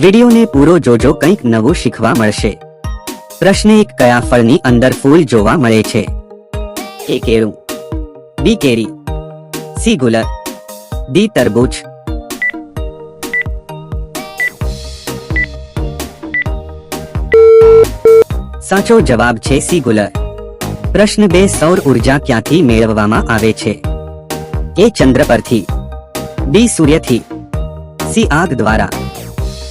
વિડીયોને પૂરો જોજો, કંઈક નવું શીખવા મળશે। પ્રશ્ન 1, કયા ફળની અંદર ફૂલ જોવા મળે છે? A કેળું, B carry, C ગુલર, D તરબૂચ। સાચો જવાબ છે C ગુલર। પ્રશ્ન 2, સૌર ઉર્જા ક્યાંથી મેળવવામાં આવે છે? A ચંદ્ર પરથી, B સૂર્યથી, C આગ દ્વારા,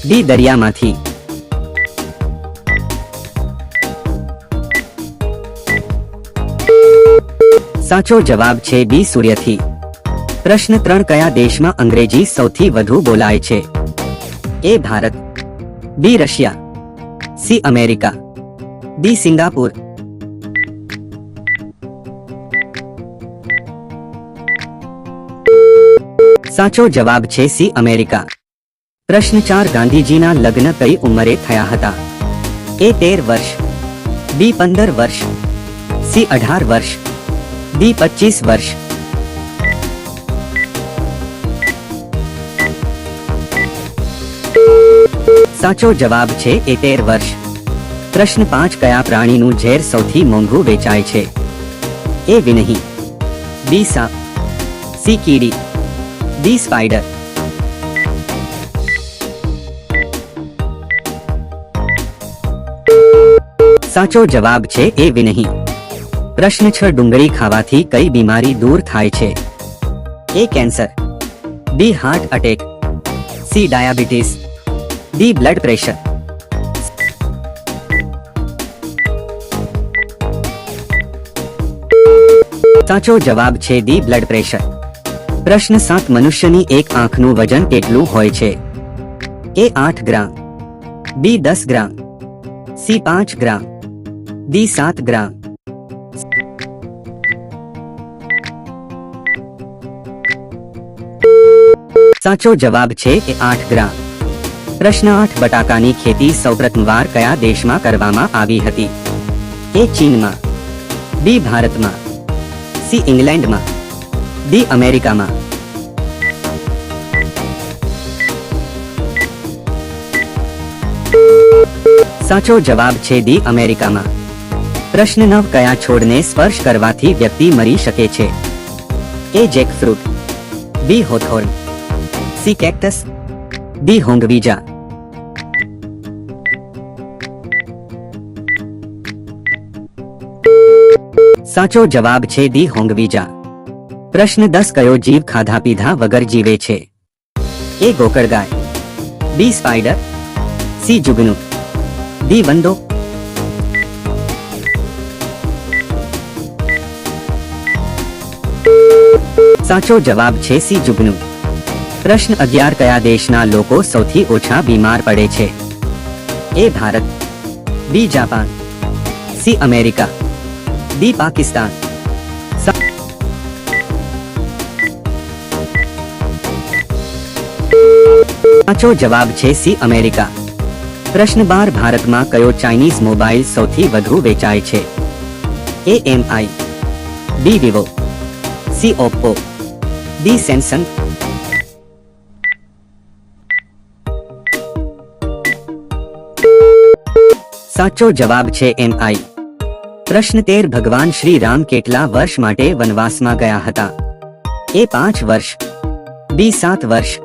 D દરિયામાંથી। સાચો જવાબ છે B સૂર્યથી। પ્રશ્ન 3, કયા દેશમાં અંગ્રેજી સૌથી વધુ બોલાય છે? A Bharat, B Russia, C America, D Singapore. સાચો જવાબ છે C અમેરિકા। પ્રશ્ન 4, ગાંધીજીના લગ્ન કઈ ઉંમરે થયા હતા? A 13 વર્ષ, B 15 વર્ષ, C 18 વર્ષ, D 25 વર્ષ। સાચો જવાબ છે A 13 વર્ષ। પ્રશ્ન 5, કયા પ્રાણીનું ઝેર સૌથી મોંઘું વેચાય છે? A વિનહી, B સાપ, C કીડી, D સ્પાઈડર। સાચો જવાબ છે A વિનહી। પ્રશ્ન 6, ડુંગળી ખાવાથી કઈ બીમારી દૂર થાય છે? A cancer, B heart attack, C diabetes, D blood pressure. સાચો જવાબ છે D બ્લડ પ્રેશર। પ્રશ્ન 7, મનુષ્યની એક આંખનું વજન કેટલું હોય છે? A 8 gram, B 10 gram, C 5 gram, D 7 ગ્રામ। સાચો જવાબ છે એ 8 ગ્રામ। પ્રશ્ન 8, બટાકાની ખેતી સૌપ્રથમવાર કયા દેશમાં કરવામાં આવી હતી? A ચીનમાં, B ભારતમાં, C ઇંગ્લેન્ડમાં, D અમેરિકામાં। સાચો જવાબ છે D અમેરિકામાં। પ્રશ્ન 9, કયા છોડને સ્પર્શ કરવાથી વ્યક્તિ મરી શકે છે? A jackfruit, B Hawthorne, C cactus, D હોંગવીજા। સાચો જવાબ છે D હોંગવીજા। પ્રશ્ન 10, કયો જીવ ખાધા પીધા વગર જીવે છે? A ગોકળગાય, B spider, C જુગનુ, D વંદો। સાચો જવાબ છે C જુગનુ। પ્રશ્ન 11, કયા દેશના લોકો સૌથી ઓછા બીમાર પડે છે? A Bharat, B Japan, C America, D Pakistan. સાચો જવાબ છે C અમેરિકા। પ્રશ્ન 12, ભારતમાં કયો ચાઇનીઝ મોબાઈલ સૌથી વધુ વેચાય છે? A MI, B Vivo, C Oppo, D Samsung. સાચો જવાબ છે MI। પ્રશ્ન 13, ભગવાન શ્રી રામ કેટલા વર્ષ માટે વનવાસમાં ગયા હતા? A 5 વર્ષ, B 7 વર્ષ,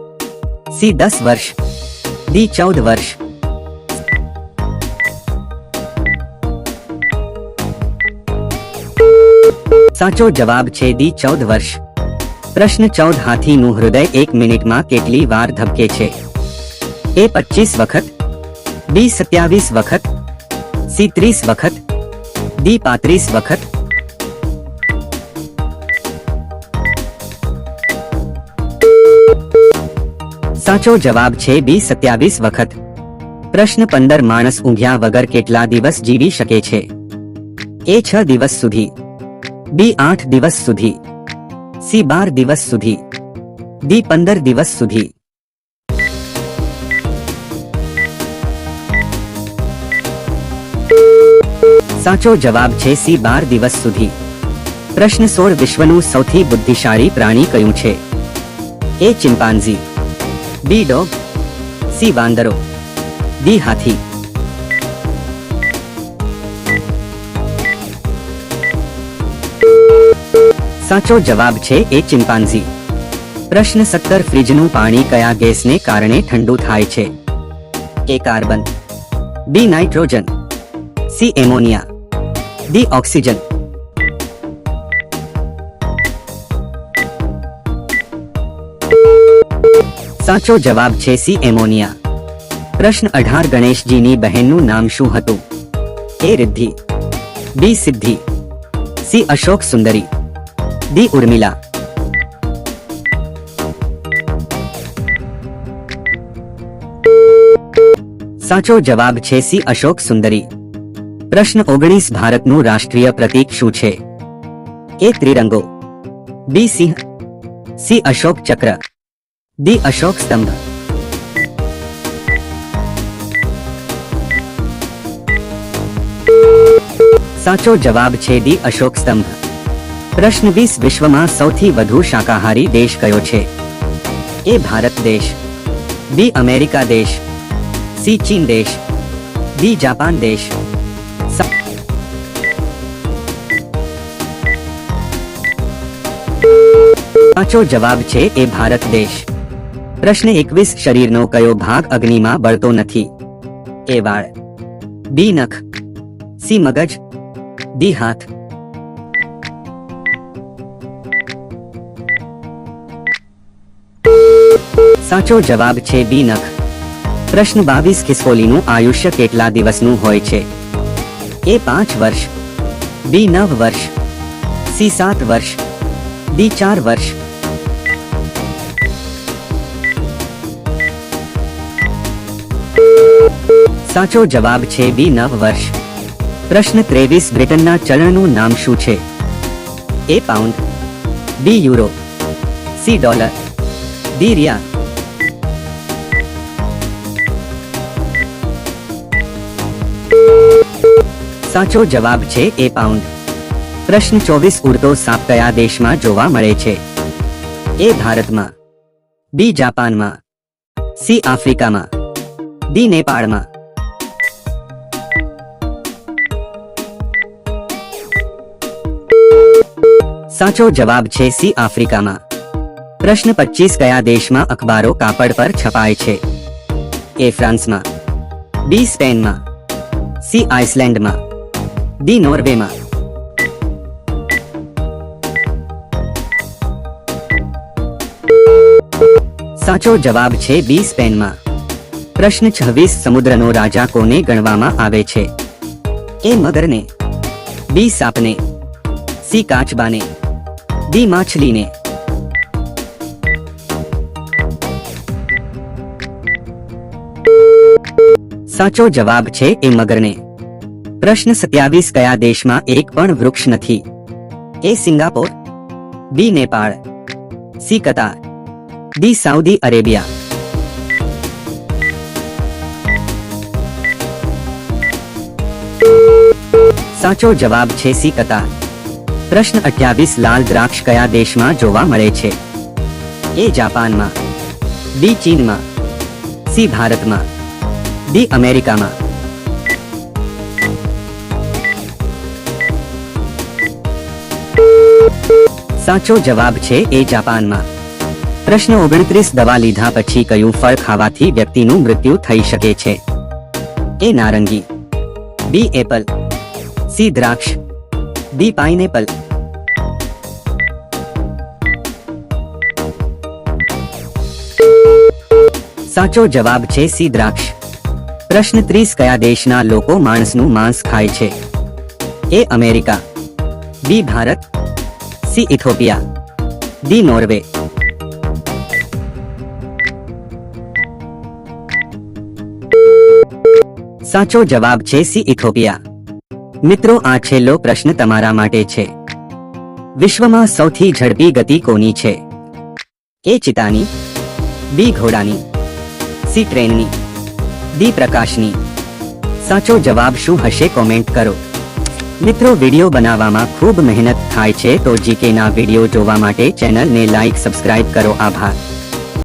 C 10 વર્ષ, D 14 વર્ષ। સાચો જવાબ છે D 14 વર્ષ। પ્રશ્ન 14, હાથીનું હૃદય 1 મિનિટમાં કેટલી વાર ધબકે છે? A 25 વખત, B 27 વખત, C 30 વખત, D 35 વખત। સાચો જવાબ છે B 27 વખત। પ્રશ્ન 15, માણસ ઊંઘ્યા વગર કેટલા દિવસ જીવી શકે છે? A 6 દિવસ સુધી, B 8 દિવસ સુધી, C 12 દિવસ સુધી, D 15 દિવસ સુધી। સાચો જવાબ છે C 12 દિવસ સુધી। પ્રશ્ન 16, વિશ્વનું સૌથી બુદ્ધિશાળી પ્રાણી કયું છે? A chimpanzee, B dog, C વાંદરો, ડી હાથી. સાચો જવાબ છે એ ચિમ્પાન્ઝી. પ્રશ્ન 17 ફ્રીજનું પાણી કયા ગેસને કારણે ઠંડુ થાય છે? A carbon, B nitrogen, C ammonia, D oxygen. સાચો જવાબ છે સી એમોનિયા. પ્રશ્ન 18 ગણેશજીની બહેનનું નામ શું હતું? એ રિદ્ધિ, બી સિદ્ધિ, સી અશોક સુંદરી, ડી ઉર્મિલા. સાચો જવાબ છે સી અશોક સુંદરી. પ્રશ્ન 19 ભારતનું રાષ્ટ્રીય પ્રતીક શું છે? એ ત્રિરંગો, બી સિંહ, સી અશોક ચક્ર, ડી અશોક સ્તંભ. સાચો જવાબ છે ડી અશોક સ્તંભ. પ્રશ્ન 20 વિશ્વમાં સૌથી વધુ શાકાહારી દેશ કયો છે? એ ભારત દેશ, બી અમેરિકા દેશ, સી ચીન દેશ, ડી જાપાન દેશ. સાચો જવાબ છે એ ભારત દેશ. પ્રશ્ન 21 શરીરનો કયો ભાગ અગ્નિમાં બળતો નથી? એ વાળ, બી નખ, સી મગજ, ડી હાથ. સાચો જવાબ છે બી નખ. પ્રશ્ન 22 ખિસકોલીનું આયુષ્ય કેટલા દિવસનું હોય છે? એ 5 વર્ષ, બી 9 વર્ષ, સી 7 વર્ષ, ડી 4 વર્ષ. સાચો જવાબ છે બી 9 વર્ષ. પ્રશ્ન 23 બ્રિટનના ચલણનું નામ શું છે? એ પાઉન્ડ, બી યુરો, સી ડોલર, ડી રિયાલ. સાચો જવાબ છે એ પાઉન્ડ. પ્રશ્ન 24 ઉડતો સાપ કયા દેશમાં જોવા મળે છે? એ ભારતમાં, બી જાપાનમાં, સી આફ્રિકામાં, ડી નેપાળમાં. સાચો જવાબ છે સી આફ્રિકામાં. પ્રશ્ન 25 કયા દેશમાં અખબારો કાપડ પર છપાય છે? એ ફ્રાન્સમાં, બી સ્પેનમાં, સી આઇસલેન્ડમાં, ડી નોર્વેમાં. સાચો જવાબ છે બી સ્પેનમાં. પ્રશ્ન 26 સમુદ્રનો રાજા કોને ગણવામાં આવે છે? એ મગરને, બી સાપને, સી કાચબાને, ડી માછલીને. સાચો જવાબ છે એ મગરને. પ્રશ્ન 27 કયા દેશમાં એક પણ વૃક્ષ નથી? એ સિંગાપોર, બી નેપાળ, સી કતાર, ડી સાઉદી અરેબિયા. સાચો જવાબ છે સી કતાર. પ્રશ્ન 28 લાલ દ્રાક્ષ કયા દેશમાં જોવા મળે છે? એ જાપાનમાં, બી ચીનમાં, સી ભારતમાં, ડી અમેરિકામાં. સાચો જવાબ છે એ જાપાનમાં. પ્રશ્ન 29 દવા લીધા પછી કયું ફળ ખાવાથી વ્યક્તિનું મૃત્યુ થઈ શકે છે? એ નારંગી, બી એપલ, સી દ્રાક્ષ, ડી પાઇનેપલ. સાચો જવાબ છે સી દ્રાક્ષ. પ્રશ્ન 30 કયા દેશના લોકો માણસનું માંસ ખાય છે? A America, B Bharat, C Ethiopia, D Norway. સાચો જવાબ છે સી ઇથોપિયા. મિત્રો આ છેલ્લો પ્રશ્ન તમારા માટે છે. વિશ્વમાં સૌથી ઝડપી ગતિ કોની છે? એ ચિતાની, બી ઘોડાની, સી ટ્રેનની, ડી પ્રકાશની. સાચો જવાબ શું હશે કોમેન્ટ કરો. મિત્રો વિડિયો બનાવવામાં ખૂબ મહેનત થાય છે તો જીકે ના વિડિયો જોવા માટે ચેનલને લાઈક સબસ્ક્રાઇબ કરો. આભાર.